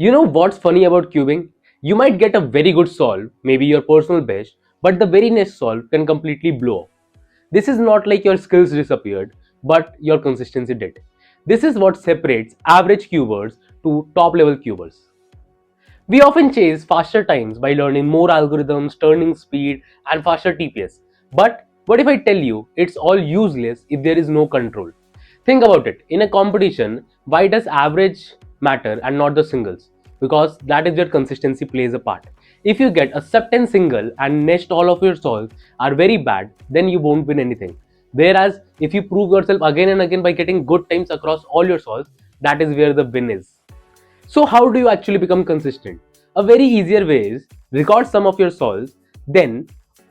You know what's funny about cubing? You might get a very good solve, maybe your personal best, but the very next solve can completely blow up. This is not like your skills disappeared, but your consistency did. This is what separates average cubers to top level cubers. We often chase faster times by learning more algorithms, turning speed, and faster TPS. But what if I tell you it's all useless if there is no control? Think about it. In a competition, why does average matter and not the singles? Because that is where consistency plays a part. If you get a certain single and next all of your solves are very bad, then you won't win anything. Whereas if you prove yourself again and again by getting good times across all your solves, that is where the win is. So how do you actually become consistent? A very easier way is record some of your solves, then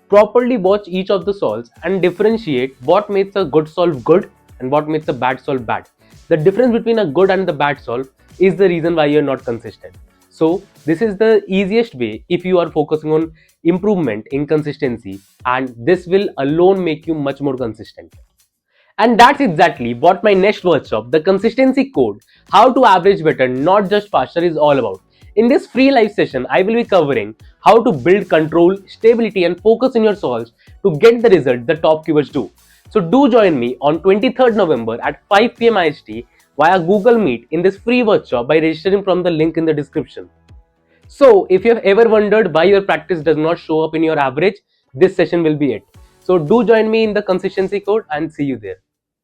properly watch each of the solves and differentiate what makes a good solve good and what makes a bad solve bad. The difference between a good and the bad solve is the reason why you're not consistent. So this is the easiest way if you are focusing on improvement in consistency, and this will alone make you much more consistent. And that's exactly what my next workshop, the consistency code, how to average better, not just faster, is all about. In this free live session, I will be covering how to build control, stability, and focus in your solves to get the result the top cubers do. So do join me on 23rd November at 5 PM IST via Google Meet in this free workshop by registering from the link in the description. So, if you have ever wondered why your practice does not show up in your average, this session will be it. So, do join me in the consistency code and see you there.